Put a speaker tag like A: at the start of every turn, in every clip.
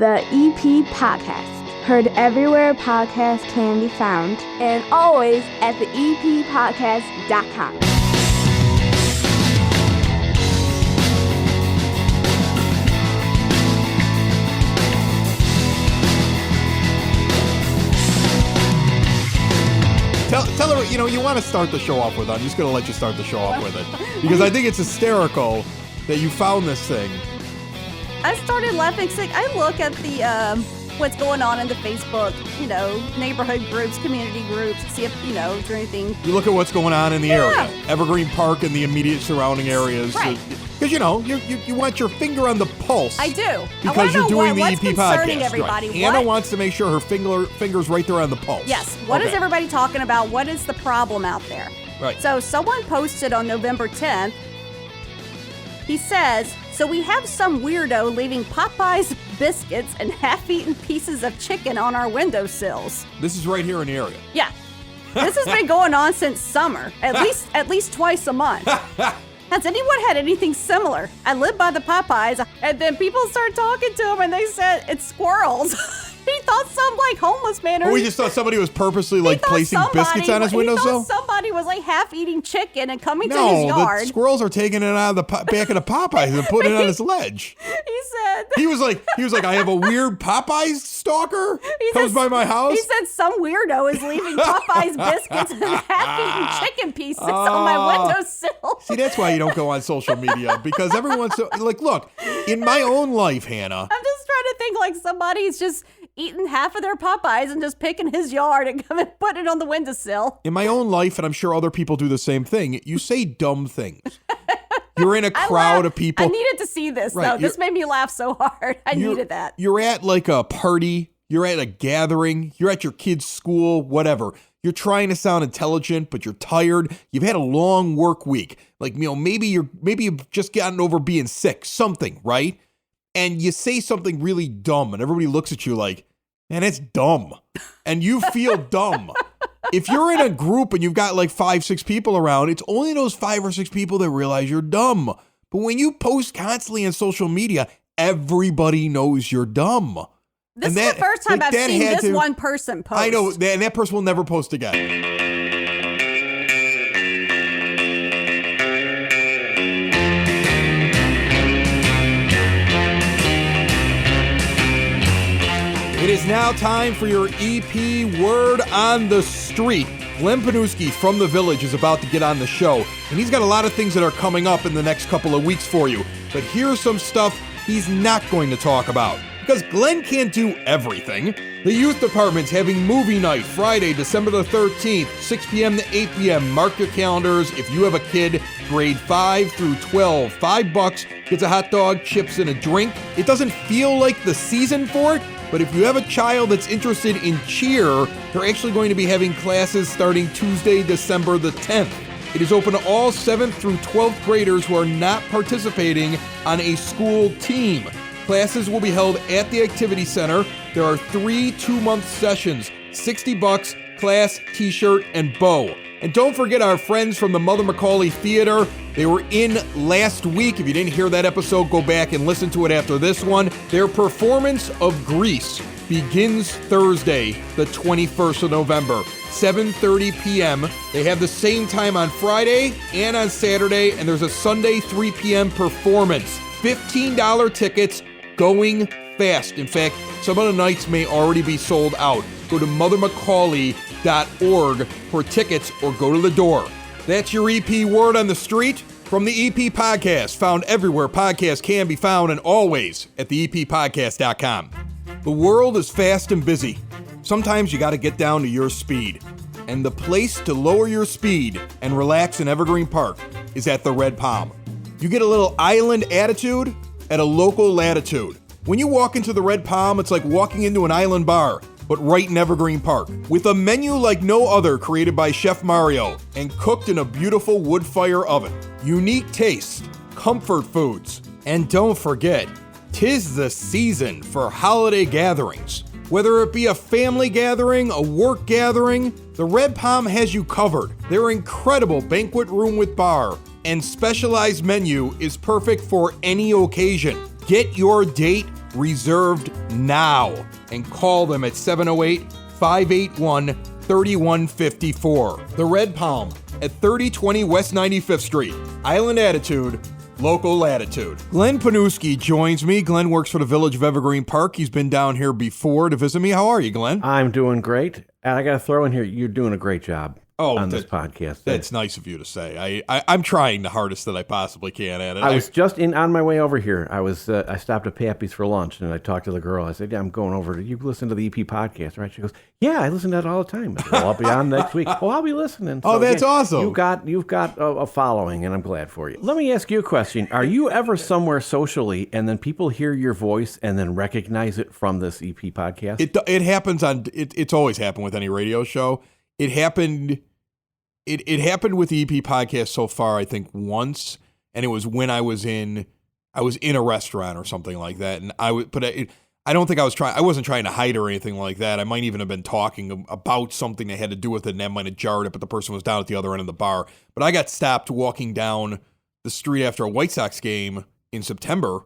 A: the EP Podcast. Heard everywhere podcasts can be found, and always at the eppodcast.com.
B: Tell her, you want to start the show off with it. I'm just going to let you start the show off with it. Because I think it's hysterical that you found this thing.
C: I started laughing. I look at the what's going on in the Facebook, neighborhood groups, community groups, see if, is there anything.
B: You look at what's going on in the area. Evergreen Park and the immediate surrounding areas.
C: Right.
B: Because, you want your finger on the pulse.
C: I do.
B: Because you're doing the EP podcast.
C: Everybody.
B: Right. Anna wants to make sure her finger's right there on the pulse.
C: Yes. What is everybody talking about? What is the problem out there?
B: Right.
C: So someone posted on November 10th, he says, so we have some weirdo leaving Popeyes biscuits and half-eaten pieces of chicken on our windowsills.
B: This is right here in the area.
C: Yeah. This has been going on since summer, at least twice a month. Has anyone had anything similar? I live by the Popeyes, and then people start talking to him, and they said it's squirrels. He thought some homeless man.
B: We just thought somebody was purposely placing biscuits on his windowsill.
C: He thought somebody was half eating chicken and coming to his yard.
B: The squirrels are taking it out of the back of the Popeyes and putting it on his ledge. He was like, I have a weird Popeyes stalker comes by my house.
C: He said some weirdo is leaving Popeyes biscuits and half-eaten chicken pieces on my windowsill.
B: See, that's why you don't go on social media, because everyone's look, in my own life, Hannah.
C: I'm just trying to think somebody's just eating half of their Popeyes and just picking his yard and come and put it on the windowsill.
B: In my own life, and I'm sure other people do the same thing, you say dumb things. You're in a crowd of people.
C: I needed to see this, though. This made me laugh so hard. I needed that.
B: You're at a party. You're at a gathering. You're at your kid's school, whatever. You're trying to sound intelligent, but you're tired. You've had a long work week. Maybe you've just gotten over being sick, something, right? And you say something really dumb, and everybody looks at you like, man, it's dumb. And you feel dumb. If you're in a group and you've got 5-6 people around, it's only those 5 or 6 people that realize you're dumb. But when you post constantly on social media, everybody knows you're dumb.
C: This is the first time I've seen this one person post.
B: I know, and that person will never post again. It is now time for your EP Word on the Street. Glenn Panuski from The Village is about to get on the show, and he's got a lot of things that are coming up in the next couple of weeks for you. But here's some stuff he's not going to talk about, because Glenn can't do everything. The youth department's having movie night Friday, December the 13th, 6 p.m. to 8 p.m. Mark your calendars. If you have a kid, grade 5 through 12, $5, gets a hot dog, chips, and a drink. It doesn't feel like the season for it, but if you have a child that's interested in cheer, they're actually going to be having classes starting Tuesday, December the 10th. It is open to all 7th through 12th graders who are not participating on a school team. Classes will be held at the Activity Center. There are 3 2-month sessions, $60, class, t-shirt, and bow. And don't forget our friends from the Mother Macaulay Theater. They were in last week. If you didn't hear that episode, go back and listen to it after this one. Their performance of Grease begins Thursday, the 21st of November, 7:30 p.m. They have the same time on Friday and on Saturday, and there's a Sunday 3 p.m. performance. $15 tickets, going fast. In fact, some of the nights may already be sold out. Go to mothermacaulay.org for tickets or go to the door. That's your EP Word on the Street from the EP Podcast, found everywhere podcasts can be found and always at the eppodcast.com. The world is fast and busy. Sometimes you got to get down to your speed. And the place to lower your speed and relax in Evergreen Park is at the Red Palm. You get a little island attitude at a local latitude. When you walk into the Red Palm, it's like walking into an island bar, but right in Evergreen Park. With a menu like no other created by Chef Mario and cooked in a beautiful wood fire oven. Unique taste, comfort foods, and don't forget, 'tis the season for holiday gatherings. Whether it be a family gathering, a work gathering, the Red Palm has you covered. Their incredible banquet room with bar and specialized menu is perfect for any occasion. Get your date reserved now and call them at 708-581-3154. The Red Palm at 3020 West 95th Street. Island Attitude, local latitude. Glenn Panuski joins me. Glenn works for the Village of Evergreen Park. He's been down here before to visit me. How are you, Glenn?
D: I'm doing great. And I got to throw in here, you're doing a great job on this podcast.
B: That's nice of you to say. I'm trying the hardest that I possibly can at it.
D: I was just on my way over here. I stopped at Pappy's for lunch, and I talked to the girl. I said, yeah, I'm going over. You listen to the EP podcast, right? She goes, yeah, I listen to that all the time. I said, well, I'll be on next week. Well, I'll be listening.
B: So, that's awesome.
D: You've got a following, and I'm glad for you. Let me ask you a question. Are you ever somewhere socially, and then people hear your voice and then recognize it from this EP podcast?
B: It happens it's always happened with any radio show. It happened with the EP podcast so far, I think once, and it was when I was in a restaurant or something like that, and I wasn't trying to hide or anything like that. I might even have been talking about something that had to do with it, and that might have jarred it, but the person was down at the other end of the bar. But I got stopped walking down the street after a White Sox game in September,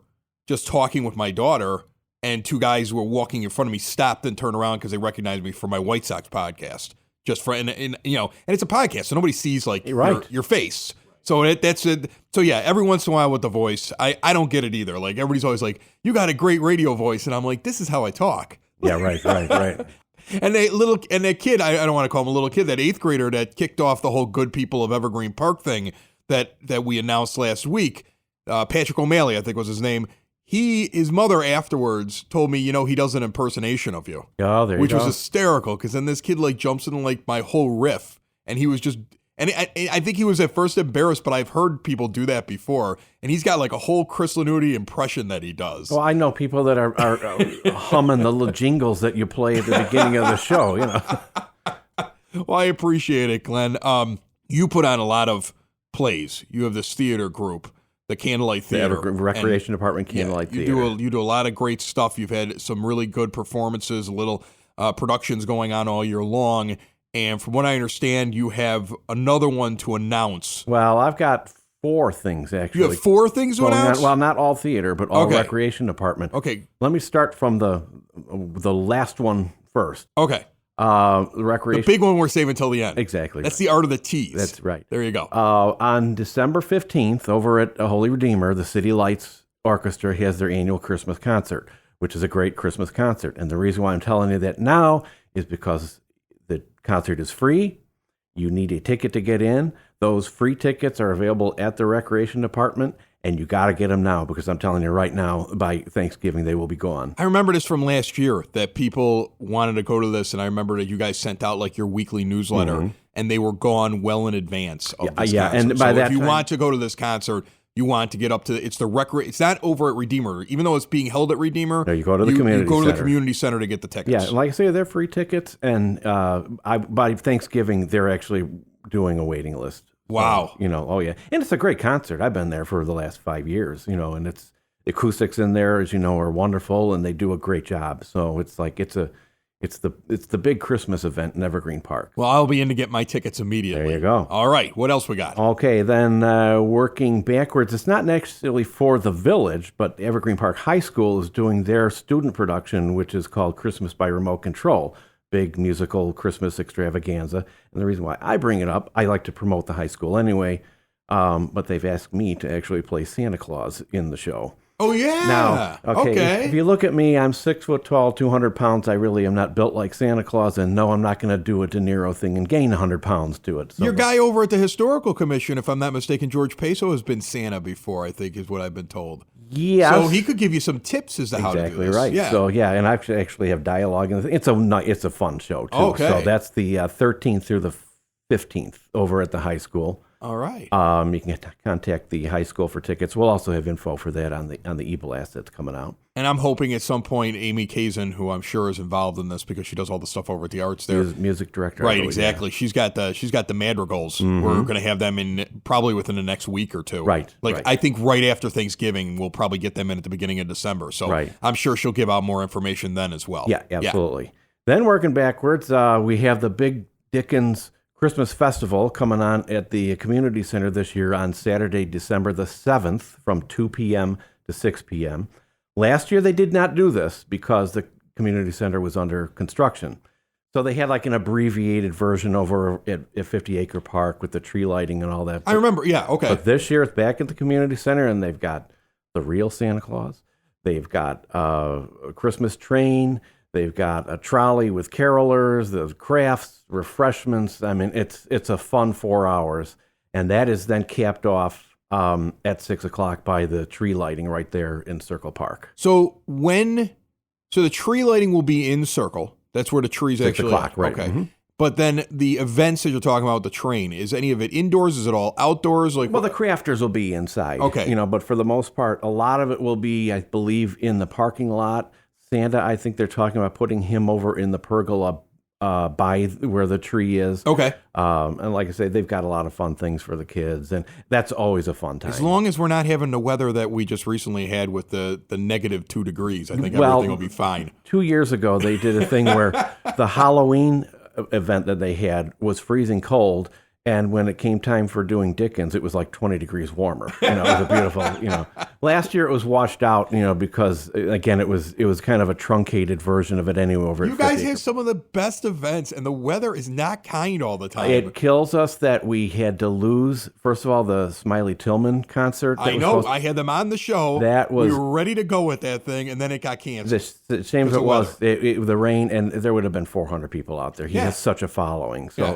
B: just talking with my daughter, and two guys who were walking in front of me stopped and turned around because they recognized me from my White Sox podcast. Just for and it's a podcast, so nobody sees your face. So that's it. So yeah, every once in a while with the voice, I don't get it either. Like everybody's always like, "You got a great radio voice," and I'm like, "This is how I talk."
D: Yeah, right.
B: And that kid, I don't want to call him a little kid, that 8th grader that kicked off the whole Good People of Evergreen Park thing that we announced last week, Patrick O'Malley, I think was his name. His mother afterwards told me, he does an impersonation of you.
D: Oh, there you go.
B: Which was hysterical, because then this kid jumps in my whole riff, and he was just, and I think he was at first embarrassed, but I've heard people do that before, and he's got a whole Chris Lanuti impression that he does.
D: Well, I know people that are humming the little jingles that you play at the beginning of the show,
B: Well, I appreciate it, Glenn. You put on a lot of plays. You have this theater group. The Candlelight Theater.
D: The Recreation Department Candlelight Theater.
B: You do a lot of great stuff. You've had some really good performances, little productions going on all year long. And from what I understand, you have another one to announce.
D: Well, I've got 4 things, actually.
B: You have 4 things to announce?
D: Well, not all theater, but all Recreation Department.
B: Okay.
D: Let me start from the last one first.
B: Okay.
D: The
B: big one we're saving until the end.
D: Exactly.
B: That's the art of the tease.
D: That's right.
B: There you go.
D: On December 15th, over at Holy Redeemer, the City Lights Orchestra has their annual Christmas concert, which is a great Christmas concert. And the reason why I'm telling you that now is because the concert is free. You need a ticket to get in. Those free tickets are available at the Recreation Department. And you got to get them now, because I'm telling you right now, by Thanksgiving, they will be gone.
B: I remember this from last year, that people wanted to go to this, and I remember that you guys sent out your weekly newsletter, and they were gone well in advance of this concert.
D: And by
B: if you want to go to this concert, you want to get up to it's not over at Redeemer, even though it's being held at Redeemer.
D: No, you go to the community center.
B: You go to the community center to get the tickets.
D: Yeah, like I say, they're free tickets, and by Thanksgiving, they're actually doing a waiting list.
B: Wow.
D: Oh yeah. And it's a great concert. I've been there for the last 5 years, and it's the acoustics in there, as you know, are wonderful, and they do a great job. So it's the big Christmas event in Evergreen Park.
B: Well, I'll be in to get my tickets immediately.
D: There you go.
B: All right. What else we got?
D: Okay, then working backwards, it's not necessarily for the Village, but Evergreen Park High School is doing their student production, which is called Christmas by Remote Control. Big musical Christmas extravaganza. And the reason why I bring it up, I like to promote the high school anyway, but they've asked me to actually play Santa Claus in the show.
B: Oh, yeah.
D: Now, okay. If you look at me, I'm 6 foot tall, 200 pounds. I really am not built like Santa Claus, and no, I'm not going to do a De Niro thing and gain 100 pounds to it. So,
B: your guy over at the Historical Commission, if I'm not mistaken, George Peso, has been Santa before, I think, is what I've been told.
D: Yes.
B: So he could give you some tips as to how to do this.
D: Exactly right.
B: Yeah.
D: So, yeah, and I actually have dialogue. And it's a fun show, too.
B: Okay.
D: So that's the 13th through the 15th over at the high school.
B: All right.
D: You can contact the high school for tickets. We'll also have info for that on the e-blast that's coming out.
B: And I'm hoping at some point Amy Kazin, who I'm sure is involved in this because she does all the stuff over at the arts there.
D: Music director.
B: Right, exactly. Yeah. She's got the Madrigals. Mm-hmm. We're going to have them in probably within the next week or two.
D: Right.
B: I think right after Thanksgiving, we'll probably get them in at the beginning of December. So I'm sure she'll give out more information then as well.
D: Yeah, absolutely. Yeah. Then working backwards, we have the Big Dickens Christmas Festival coming on at the Community Center this year on Saturday, December the 7th from 2 p.m. to 6 p.m. Last year they did not do this because the community center was under construction. So they had like an abbreviated version over at 50 Acre Park with the tree lighting and all that.
B: I remember. Yeah. Okay.
D: But this year it's back at the community center, and they've got the real Santa Claus. They've got a Christmas train. They've got a trolley with carolers, the crafts, refreshments. I mean, it's a fun 4 hours. And that is then capped off at 6 o'clock by the tree lighting right there in Circle Park.
B: So the tree lighting will be in Circle. That's where the trees
D: 6
B: actually
D: o'clock, right.
B: Okay.
D: Mm-hmm.
B: But then the events that you're talking about with the train, is any of it indoors? Is it all outdoors?
D: Well, the crafters will be inside.
B: Okay.
D: But for the most part, a lot of it will be, I believe, in the parking lot. Santa, I think they're talking about putting him over in the pergola by where the tree is.
B: Okay.
D: And like I say, they've got a lot of fun things for the kids, and that's always a fun time.
B: As long as we're not having the weather that we just recently had with the negative 2 degrees, I think everything will be fine.
D: 2 years ago, they did a thing where the Halloween event that they had was freezing cold, and when it came time for doing Dickens, it was like 20 degrees warmer. It was a beautiful, Last year it was washed out, because again it was kind of a truncated version of it anyway. Over
B: you guys have some of the best events, and the weather is not kind all the time.
D: It kills us that we had to lose. First of all, the Smiley Tillman concert.
B: I know. I had them on the show. We were ready to go with that thing, and then it got canceled.
D: The shame of it was the rain, and there would have been 400 people out there. He has such a following. So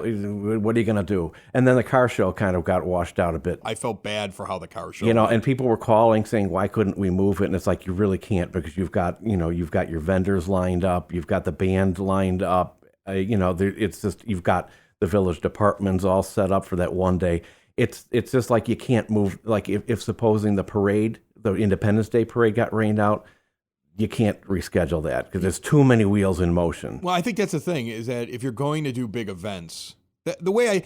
D: what are you going to do? And then the car show kind of got washed out a bit.
B: I felt bad for how the car show
D: went. And people were calling saying, why couldn't we move it? And it's like, you really can't, because you've got your vendors lined up. You've got the band lined up. It's just, you've got the village departments all set up for that one day. It's just like you can't move. Like if supposing the Independence Day parade got rained out, you can't reschedule that because there's too many wheels in motion.
B: Well, I think that's the thing, is that if you're going to do big events, the way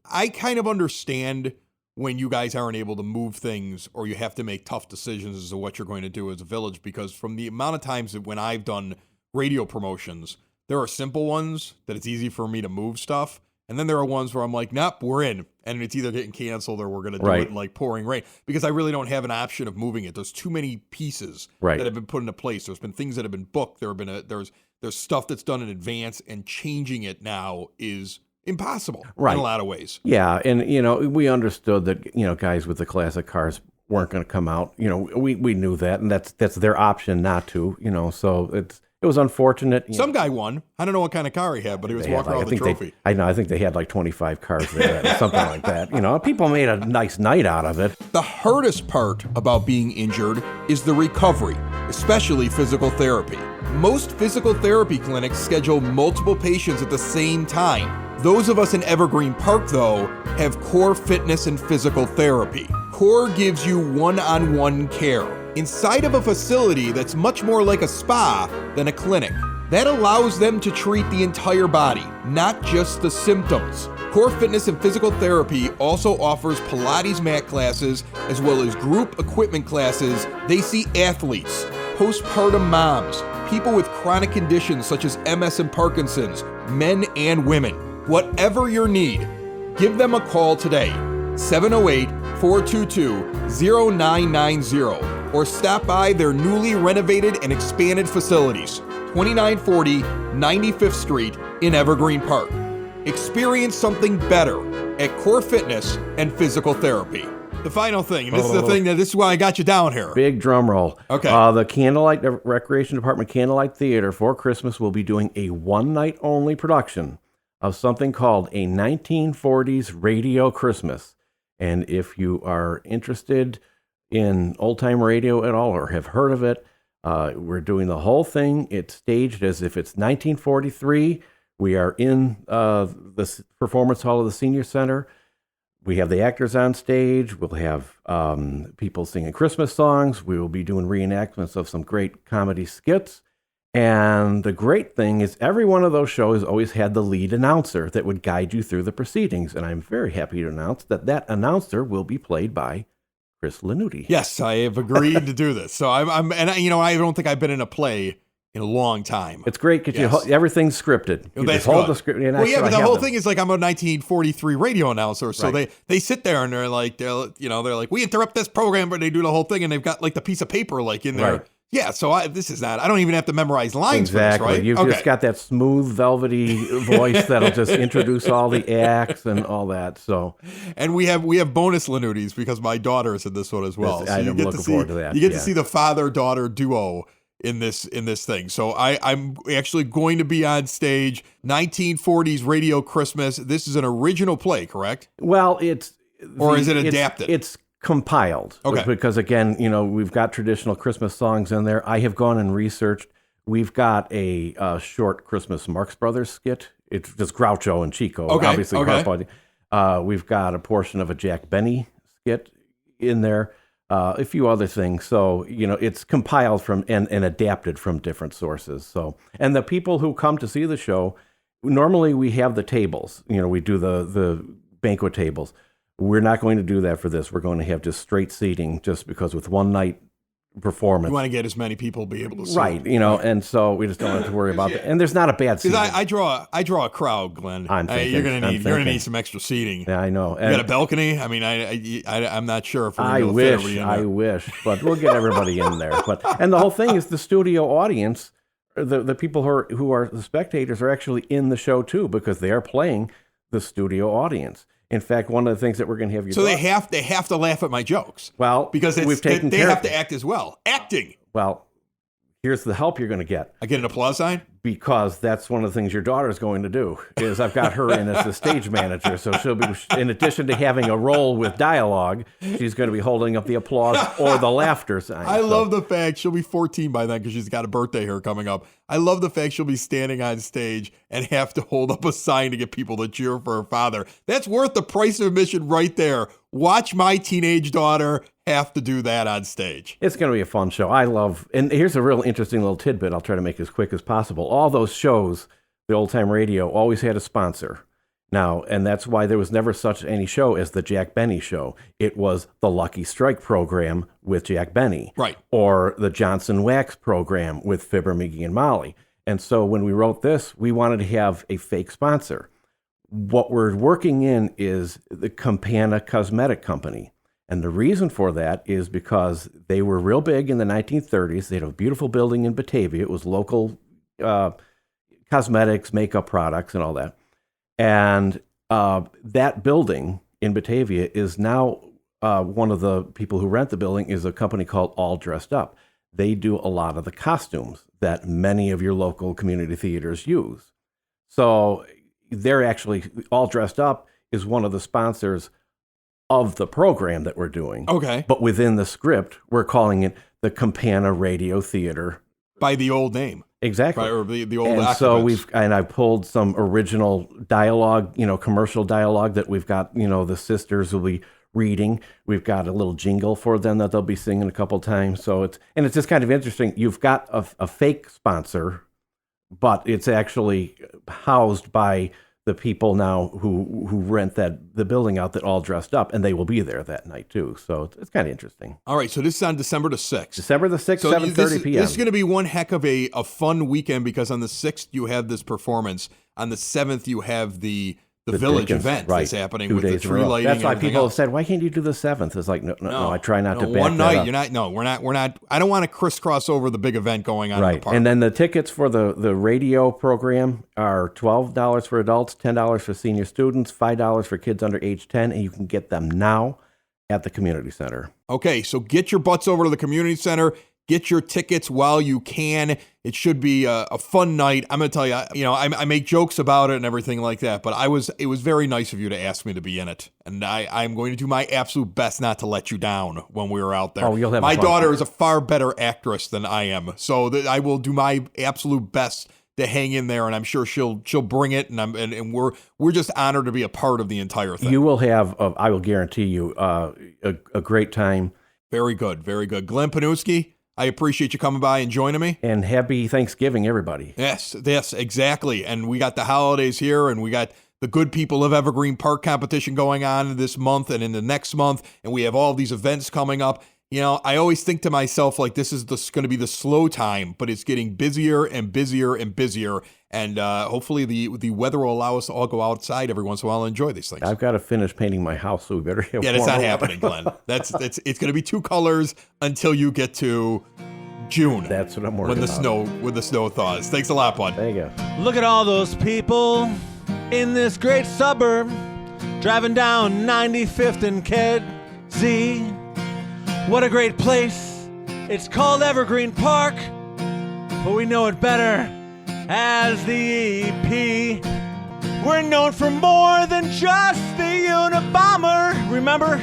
B: I kind of understand when you guys aren't able to move things, or you have to make tough decisions as to what you're going to do as a village, because from the amount of times that when I've done radio promotions, there are simple ones that it's easy for me to move stuff. And then there are ones where I'm like, nope, we're in. And it's either getting canceled or we're going to do it in like pouring rain, because I really don't have an option of moving it. There's too many pieces that have been put into place. There's been things that have been booked. There's stuff that's done in advance, and changing it now is impossible in a lot of ways.
D: Yeah. And, we understood that, guys with the classic cars weren't going to come out. We knew that, and that's their option not to, so it was unfortunate.
B: Some guy won. I don't know what kind of car he had, but he was walking around with a trophy.
D: I think they had like 25 cars there, or something like that. People made a nice night out of it.
B: The hardest part about being injured is the recovery, especially physical therapy. Most physical therapy clinics schedule multiple patients at the same time. Those of us in Evergreen Park, though, have Core Fitness and Physical Therapy. Core gives you one-on-one care inside of a facility that's much more like a spa than a clinic. That allows them to treat the entire body, not just the symptoms. Core Fitness and Physical Therapy also offers Pilates mat classes as well as group equipment classes. They see athletes, postpartum moms, people with chronic conditions such as MS and Parkinson's, men and women. Whatever your need, give them a call today, 708-422-0990, or stop by their newly renovated and expanded facilities, 2940 95th Street in Evergreen Park. Experience something better at Core Fitness and Physical Therapy. The final thing, and this is why I got you down here.
D: Big drum roll.
B: Okay.
D: The Recreation Department Candlelight Theater for Christmas will be doing a one-night only production of something called a 1940s Radio Christmas. And if you are interested in old-time radio at all or have heard of it, we're doing the whole thing. It's staged as if it's 1943. We are in the Performance Hall of the Senior Center. We have the actors on stage. We'll have people singing Christmas songs. We will be doing reenactments of some great comedy skits. And the great thing is every one of those shows always had the lead announcer that would guide you through the proceedings. And I'm very happy to announce that announcer will be played by Chris Lanuti.
B: Yes, I have agreed to do this. So I don't think I've been in a play in a long time.
D: It's great because everything's scripted. You just hold the script.
B: But the whole thing is like I'm a 1943 radio announcer, so they sit there and they're like, we interrupt this program, but they do the whole thing, and they've got like the piece of paper like in their Yeah, so this is not, I don't even have to memorize lines for this, right?
D: You've just got that smooth, velvety voice that'll just introduce all the acts and all that. So,
B: and we have bonus Lanutis because my daughter is in this one as well. So
D: I'm looking forward to that.
B: You get to see the father-daughter duo in this thing. So I'm actually going to be on stage, 1940s Radio Christmas. This is an original play, correct?
D: Well,
B: is it adapted?
D: It's compiled.
B: Okay.
D: Because again, we've got traditional Christmas songs in there. I have gone and researched. We've got a short Christmas Marx Brothers skit. It's just Groucho and Chico.
B: Okay.
D: Obviously, we've got a portion of a Jack Benny skit in there. A few other things. So, it's compiled from and adapted from different sources. So, and the people who come to see the show, normally we have the tables. We do the banquet tables. We're not going to do that for this. We're going to have just straight seating just because with one night performance.
B: You want to get as many people be able to see.
D: Right, and so we just don't have to worry about that. And there's not a bad seating.
B: Because I draw a crowd, Glenn. You're gonna need some extra seating.
D: Yeah, I know.
B: You got a balcony? I mean, I'm not sure if we're
D: I wish, but we'll get everybody in there. And the whole thing is the studio audience, the people who are the spectators are actually in the show too because they are playing the studio audience. In fact, one of the things that we're going to have you
B: so they have to laugh at my jokes.
D: Well,
B: because they have to act as well. Acting.
D: Well, here's the help you're going to get.
B: I get an applause sign?
D: Because that's one of the things your daughter's going to do, is I've got her in as the stage manager. So she'll be, in addition to having a role with dialogue, she's going to be holding up the applause or the laughter sign.
B: I love the fact she'll be 14 by then because she's got a birthday here coming up. I love the fact she'll be standing on stage and have to hold up a sign to get people to cheer for her father. That's worth the price of admission right there. Watch my teenage daughter have to do that on stage.
D: It's going to be a fun show. And here's a real interesting little tidbit I'll try to make as quick as possible. All those shows, the old time radio, always had a sponsor. Now, and that's why there was never such any show as the Jack Benny Show. It was the Lucky Strike program with Jack Benny.
B: Right.
D: Or the Johnson Wax program with Fibber, McGee, and Molly. And so when we wrote this, we wanted to have a fake sponsor. What we're working in is the Campana Cosmetic Company. And the reason for that is because they were real big in the 1930s. They had a beautiful building in Batavia. It was local cosmetics, makeup products, and all that. And that building in Batavia is now one of the people who rent the building is a company called All Dressed Up. They do a lot of the costumes that many of your local community theaters use. So they're actually, All Dressed Up is one of the sponsors of the program that we're doing.
B: Okay.
D: But within the script, we're calling it the Campana Radio Theater.
B: By the old name.
D: Exactly.
B: Or the old
D: and
B: occupants.
D: So I pulled some original dialogue, commercial dialogue that we've got, the sisters will be reading. We've got a little jingle for them that they'll be singing a couple times. So it's just kind of interesting. You've got a fake sponsor, but it's actually housed by the people now who rent the building out that All Dressed Up, and they will be there that night too. So it's kind of interesting.
B: All right, so this is on December the 6th.
D: December the 6th, so 7:30 p.m.
B: This is going to be one heck of a fun weekend because on the 6th you have this performance. On the 7th you have the village event that's happening with the tree lighting.
D: That's why people have said, why can't you do the 7th? It's like, no, I try not to back
B: one
D: that
B: night,
D: up.
B: we're not, I don't want to crisscross over the big event going on in the park.
D: And then the tickets for the radio program are $12 for adults, $10 for senior students, $5 for kids under age 10, and you can get them now at the community center.
B: Okay, so get your butts over to the community center. Get your tickets while you can. It should be a fun night. I'm going to tell you, I make jokes about it and everything like that, but it was very nice of you to ask me to be in it. And I'm going to do my absolute best not to let you down when we were out there.
D: Oh, you'll have
B: my
D: fun.
B: daughter is a far better actress than I am, so I will do my absolute best to hang in there, and I'm sure she'll bring it, and we're just honored to be a part of the entire thing.
D: You will have, I will guarantee you, a great time.
B: Very good, very good. Glenn Panuski, I appreciate you coming by and joining me.
D: And happy Thanksgiving, everybody.
B: Yes, exactly. And we got the holidays here, and we got the Good People of Evergreen Park competition going on this month and in the next month, and we have all these events coming up. I always think to myself, like, this is going to be the slow time, but it's getting busier and busier and busier. And hopefully the weather will allow us to all go outside every once in a while and enjoy these things.
D: I've got to finish painting my house, so we better have
B: that's not happening, Glenn. It's going to be 2 colors until you get to June.
D: That's what I'm worried about.
B: When the snow thaws. Thanks a lot, bud.
D: There you go.
E: Look at all those people in this great suburb driving down 95th and Kedzie. What a great place. It's called Evergreen Park, but we know it better as the EP. We're known for more than just the Unabomber. Remember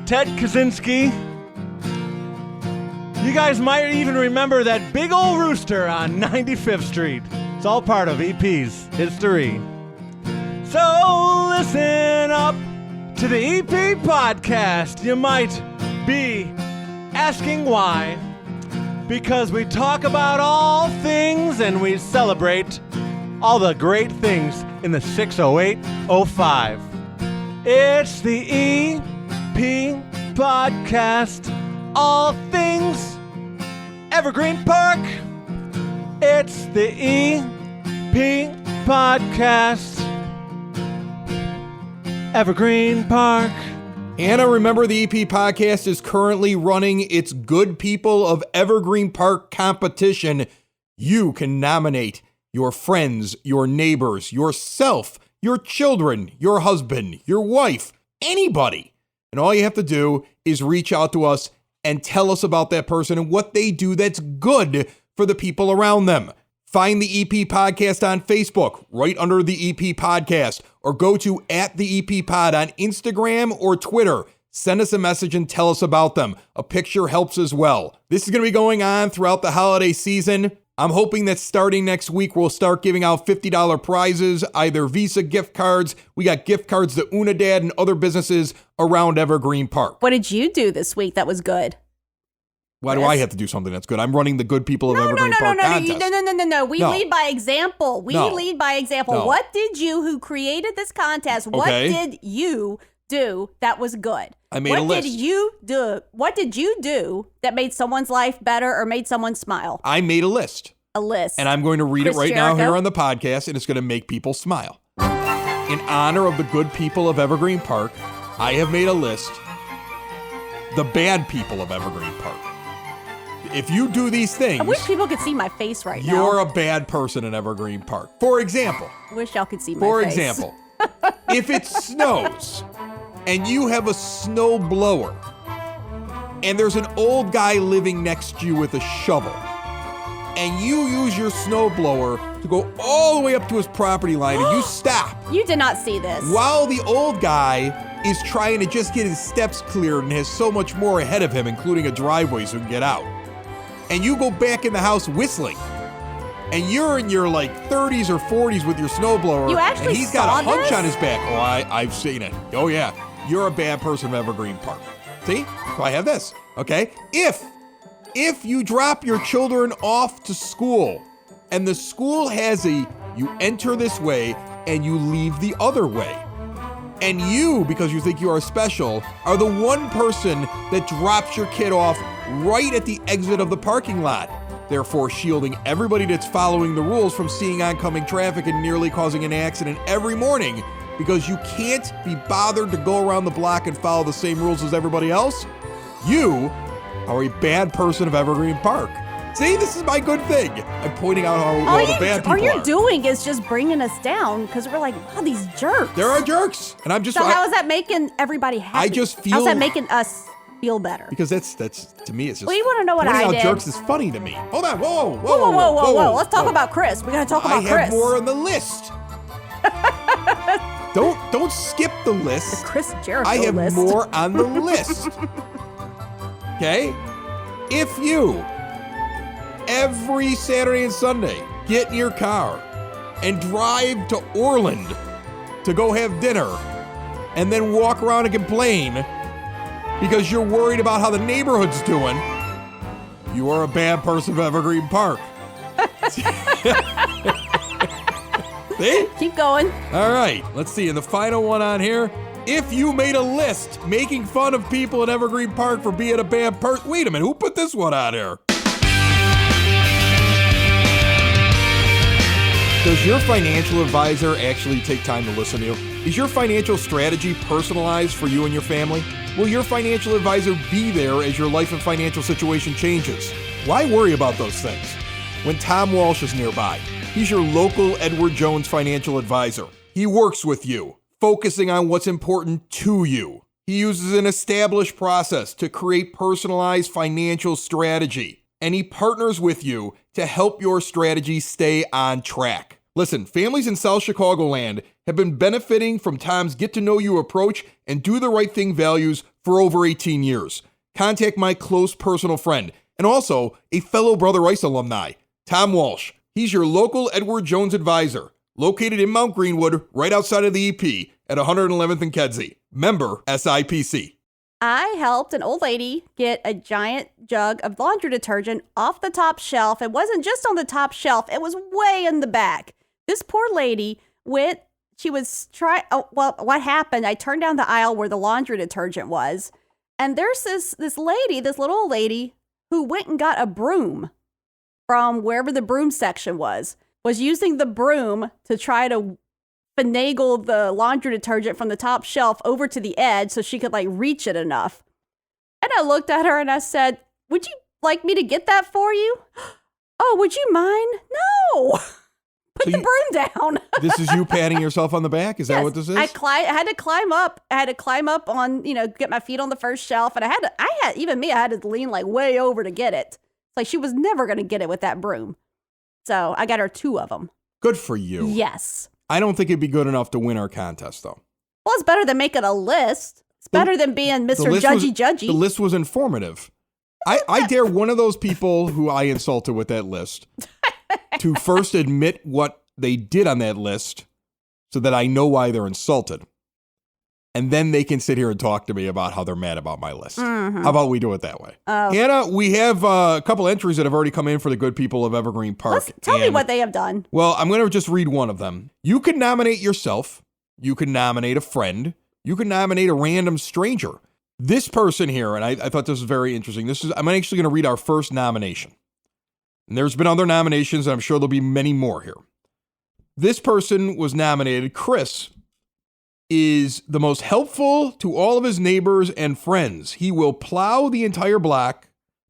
E: Ted Kaczynski? You guys might even remember that big old rooster on 95th Street. It's all part of EP's history. So listen up to the EP podcast. You might be asking why. Because we talk about all things and we celebrate all the great things in the 60805. It's the EP podcast. All things Evergreen Park. It's the EP podcast. Evergreen Park.
B: Anna, remember the EP podcast is currently running its Good People of Evergreen Park competition. You can nominate your friends, your neighbors, yourself, your children, your husband, your wife, anybody. And all you have to do is reach out to us and tell us about that person and what they do that's good for the people around them. Find the EP podcast on Facebook, right under the EP podcast, or go to @the-EP-pod on Instagram or Twitter. Send us a message and tell us about them. A picture helps as well. This is going to be going on throughout the holiday season. I'm hoping that starting next week, we'll start giving out $50 prizes, either Visa gift cards. We got gift cards to Unadad and other businesses around Evergreen Park.
C: What did you do this week that was good?
B: Why do I have to do something that's good? I'm running the Good People of Evergreen Park contest.
C: No. We lead by example. Lead by example.
B: No.
C: What did you, who created this contest, what did you do that was good?
B: I made a list.
C: What did you do that made someone's life better or made someone smile?
B: I made a list.
C: A list.
B: And I'm going to read
C: Chris
B: it right
C: Jericho?
B: now here on the podcast, and it's going to make people smile. In honor of the Good People of Evergreen Park, I have made a list. The bad people of Evergreen Park. If you do these things,
C: I wish people could see my face right now.
B: you're a bad person in Evergreen Park. For example,
C: I wish y'all could see my
B: For
C: face.
B: example, if it snows and you have a snow blower and there's an old guy living next to you with a shovel and you use your snow blower to go all the way up to his property line and you stop
C: You did not see this.
B: while the old guy is trying to just get his steps cleared and has so much more ahead of him, including a driveway so he can get out. And you go back in the house whistling. And you're in your like 30s or 40s with your snowblower.
C: You actually
B: and he's got a
C: saw
B: hunch
C: this?
B: on his back. Oh, I've seen it. Oh yeah. You're a bad person of Evergreen Park. See? So I have this. Okay? If you drop your children off to school and the school has you enter this way and you leave the other way. And you, because you think you are special, are the one person that drops your kid off right at the exit of the parking lot, therefore shielding everybody that's following the rules from seeing oncoming traffic and nearly causing an accident every morning because you can't be bothered to go around the block and follow the same rules as everybody else. You are a bad person of Evergreen Park. See, this is my good thing. I'm pointing out how all the bad people are.
C: All you're doing is just bringing us down because we're like, oh, these jerks.
B: There are jerks, and I'm just.
C: So how is that making everybody happy?
B: I just feel.
C: How's that making us feel better?
B: Because that's to me, it's just.
C: Well, you want to know what
B: pointing
C: I
B: out
C: did?
B: jerks is funny to me. Hold on, whoa.
C: Whoa. Let's talk about Chris. We gotta talk about Chris.
B: I have more on the list. Don't skip the list.
C: The Chris Jericho
B: I have
C: list.
B: more on the list. Okay? If you every Saturday and Sunday get in your car and drive to Orland to go have dinner and then walk around and complain because you're worried about how the neighborhood's doing, you are a bad person of Evergreen Park. See?
C: Keep going.
B: All right, let's see. And the final one on here. If you made a list making fun of people in Evergreen Park for being a bad person. Wait a minute, who put this one on here? Does your financial advisor actually take time to listen to you? Is your financial strategy personalized for you and your family? Will your financial advisor be there as your life and financial situation changes? Why worry about those things when Tom Walsh is nearby? He's your local Edward Jones financial advisor. He works with you, focusing on what's important to you. He uses an established process to create personalized financial strategy, and he partners with you to help your strategy stay on track. Listen, families in South Chicagoland have been benefiting from Tom's get-to-know-you approach and do the right thing values for over 18 years. Contact my close personal friend and also a fellow Brother Rice alumni, Tom Walsh. He's your local Edward Jones advisor, located in Mount Greenwood, right outside of the EP at 111th and Kedzie. Member SIPC.
C: I helped an old lady get a giant jug of laundry detergent off the top shelf. It wasn't just on the top shelf. It was way in the back. This poor lady what happened? I turned down the aisle where the laundry detergent was. And there's this little old lady who went and got a broom from wherever the broom section was using the broom to try to finagle the laundry detergent from the top shelf over to the edge so she could reach it enough. And I looked at her and I said, "Would you like me to get that for you?" "Oh, would you mind?" "No." Put the broom down.
B: This is you patting yourself on the back? Is that what this is?
C: I had to climb up. I had to climb up on, get my feet on the first shelf. And I had to lean way over to get it. It's she was never going to get it with that broom. So I got her 2 of them.
B: Good for you.
C: Yes.
B: I don't think it'd be good enough to win our contest, though.
C: Well, it's better than making a list. It's better than being Mr. Judgy.
B: The list was informative. I dare one of those people who I insulted with that list to first admit what they did on that list so that I know why they're insulted. And then they can sit here and talk to me about how they're mad about my list. Mm-hmm. How about we do it that way? Hannah, we have a couple entries that have already come in for the good people of Evergreen Park.
C: Tell me what they have done.
B: Well, I'm going to just read one of them. You can nominate yourself. You can nominate a friend. You can nominate a random stranger. This person here, and I thought this was very interesting. I'm actually going to read our first nomination. And there's been other nominations, and I'm sure there'll be many more here. This person was nominated. Chris is the most helpful to all of his neighbors and friends. He will plow the entire block,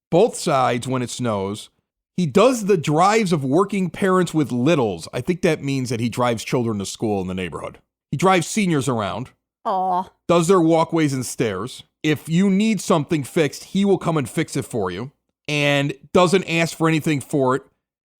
B: both sides when it snows. He does the drives of working parents with littles. I think that means that he drives children to school in the neighborhood. He drives seniors around.
C: Aw.
B: Does their walkways and stairs. If you need something fixed, he will come and fix it for you. And doesn't ask for anything for it.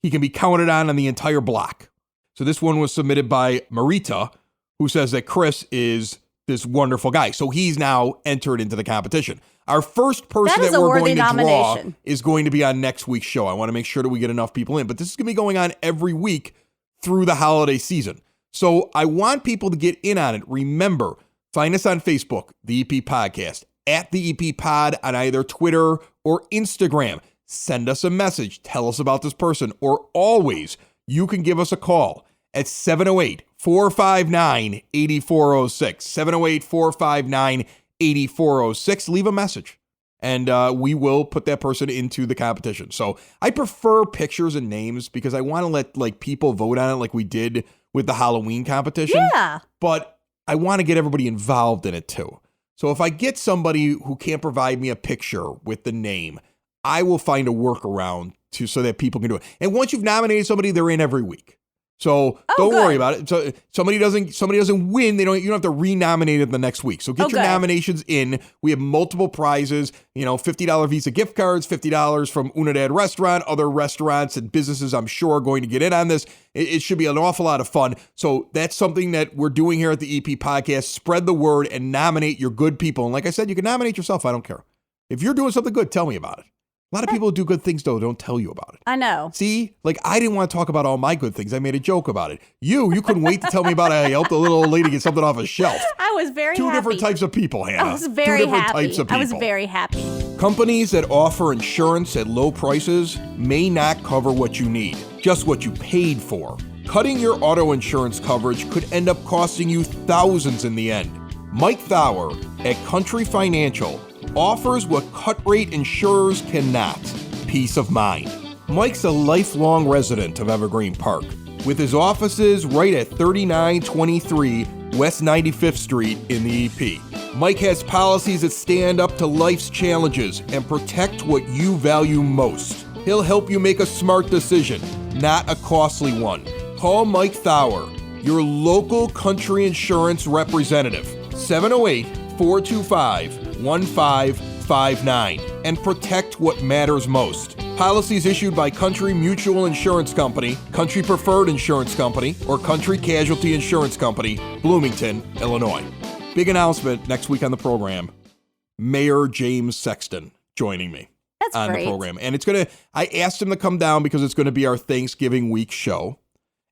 B: He can be counted on the entire block. So this one was submitted by Marita, who says that Chris is this wonderful guy. So he's now entered into the competition. Our first person that we're going to draw is going to be on next week's show. I want to make sure that we get enough people in. But this is going to be going on every week through the holiday season. So I want people to get in on it. Remember, find us on Facebook, The EP Podcast, at The EP Pod on either Twitter or Instagram. Send us a message. Tell us about this person. Or always, you can give us a call at 708-459-8406. 708-459-8406. Leave a message, and we will put that person into the competition. So I prefer pictures and names because I want to let people vote on it like we did with the Halloween competition.
C: Yeah.
B: But I want to get everybody involved in it too. So if I get somebody who can't provide me a picture with the name, I will find a workaround so that people can do it. And once you've nominated somebody, they're in every week. So don't worry about it. So somebody doesn't win, you don't have to re-nominate it the next week. So get your nominations in. We have multiple prizes, $50 Visa gift cards, $50 from Unidad Restaurant, other restaurants and businesses I'm sure are going to get in on this. It should be an awful lot of fun. So that's something that we're doing here at the EP Podcast. Spread the word and nominate your good people. And like I said, you can nominate yourself. I don't care. If you're doing something good, tell me about it. A lot of people who do good things, though, don't tell you about it.
C: I know.
B: See, I didn't want to talk about all my good things. I made a joke about it. You couldn't wait to tell me about how I helped a little old lady get something off a shelf.
C: I was very happy.
B: Two different types of people, Hannah.
C: I was very happy.
B: Types of people.
C: I was very happy.
B: Companies that offer insurance at low prices may not cover what you need, just what you paid for. Cutting your auto insurance coverage could end up costing you thousands in the end. Mike Thauer at Country Financial offers what cut-rate insurers cannot: peace of mind. Mike's a lifelong resident of Evergreen Park, with his offices right at 3923 West 95th Street in the EP. Mike has policies that stand up to life's challenges and protect what you value most. He'll help you make a smart decision, not a costly one. Call Mike Thauer, your local country insurance representative, 708-425-1559, and protect what matters most. Policies issued by Country Mutual Insurance Company, Country Preferred Insurance Company, or Country Casualty Insurance Company, Bloomington, Illinois. Big announcement next week on the program. Mayor James Sexton joining me.
C: That's
B: on
C: great.
B: The program. And I asked him to come down because it's going to be our Thanksgiving week show.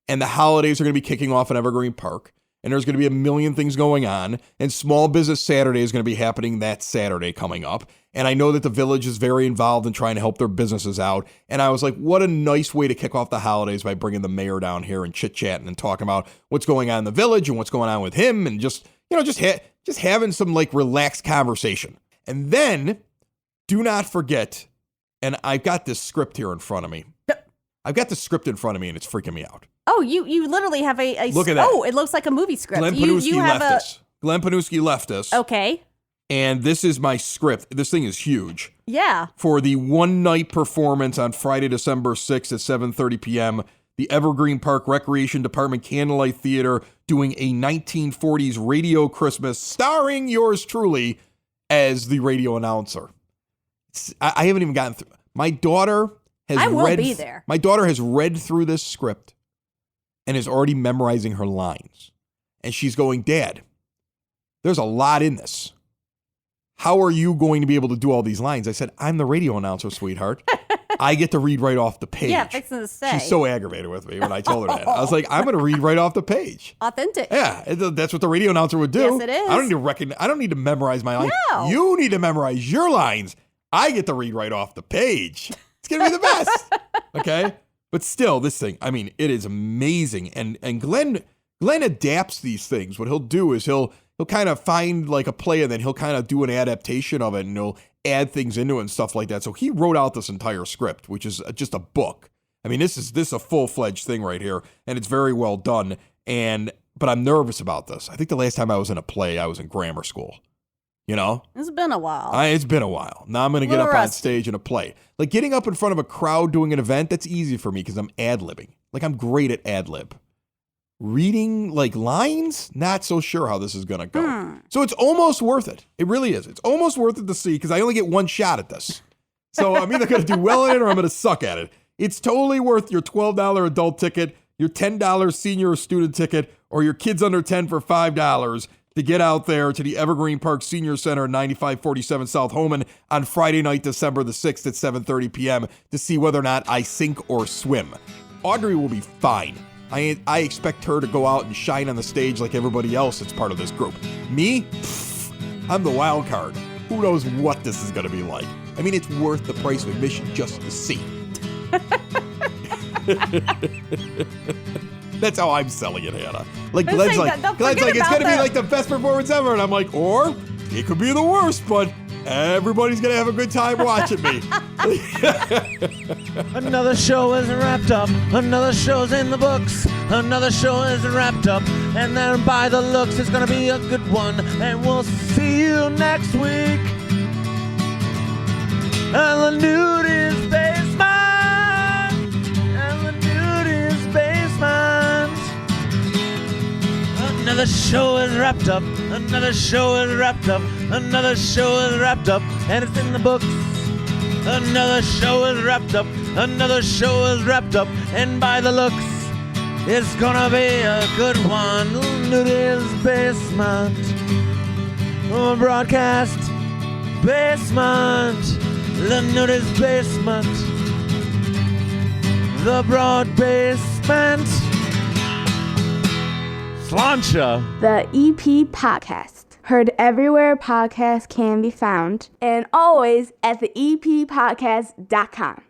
B: And the holidays are going to be kicking off in Evergreen Park. And there's going to be a million things going on. And Small Business Saturday is going to be happening that Saturday coming up. And I know that the Village is very involved in trying to help their businesses out. And I was like, what a nice way to kick off the holidays by bringing the mayor down here and chit-chatting and talking about what's going on in the Village and what's going on with him. And just having some like relaxed conversation. And then do not forget, and I've got this script here in front of me. I've got the script in front of me and it's freaking me out.
C: Oh, you literally have a
B: look at that.
C: Oh, it looks like a movie script.
B: Glenn Panuski left us. Glenn Panuski left us.
C: Okay.
B: And this is my script. This thing is huge.
C: Yeah.
B: For the one-night performance on Friday, December 6th at 7:30 p.m., the Evergreen Park Recreation Department Candlelight Theater doing a 1940s radio Christmas starring yours truly as the radio announcer. I haven't even gotten through. My daughter
C: be there.
B: My daughter has read through this script and is already memorizing her lines. And she's going, Dad, there's a lot in this. How are you going to be able to do all these lines? I said, I'm the radio announcer, sweetheart. I get to read right off the page.
C: Yeah, fixing to say.
B: She's so aggravated with me when I told her that. I was like, I'm going to read right off the page.
C: Authentic.
B: Yeah, that's what the radio announcer would do.
C: Yes, it is.
B: I don't need to memorize my lines.
C: No.
B: You need to memorize your lines. I get to read right off the page. It's going to be the best. Okay? But still, this thing, I mean, it is amazing. And Glenn adapts these things. What he'll do is he'll kind of find like a play and then he'll kind of do an adaptation of it and he'll add things into it and stuff like that. So he wrote out this entire script, which is just a book. I mean, this is a full-fledged thing right here, and it's very well done. But I'm nervous about this. I think the last time I was in a play, I was in grammar school. You know?
C: It's been a while.
B: It's been a while. Now I'm going to get up on stage in a play. Like getting up in front of a crowd doing an event, that's easy for me because I'm ad-libbing. Like I'm great at ad-lib. Reading like lines, not so sure how this is going to go. So it's almost worth it. It really is. It's almost worth it to see because I only get one shot at this. So I'm either going to do well in it or I'm going to suck at it. It's totally worth your $12 adult ticket, your $10 senior or student ticket, or your kids under 10 for $5 to get out there to the Evergreen Park Senior Center at 9547 South Homan on Friday night, December the 6th at 7:30 p.m. to see whether or not I sink or swim. Audrey will be fine. I expect her to go out and shine on the stage like everybody else that's part of this group. Me? Pfft, I'm the wild card. Who knows what this is going to be like? I mean, it's worth the price of admission just to see. That's how I'm selling it, Hannah. Like Glenn's like it's going to be like the best performance ever, and I'm like, or it could be the worst, but everybody's going to have a good time watching me.
E: Another show is wrapped up. Another show's in the books. Another show is wrapped up. And then by the looks, it's going to be a good one. And we'll see you next week. And the nude is basement. And the nude is basement. Another show is wrapped up. Another show is wrapped up. Another show is wrapped up. And it's in the books. Another show is wrapped up. Another show is wrapped up. And by the looks, it's gonna be a good one. Nudie's Basement. Broadcast Basement. The Nudie's Basement. The Broad Basement. Slancha.
A: The EP Podcast. Heard everywhere podcasts can be found, and always at the eppodcast.com.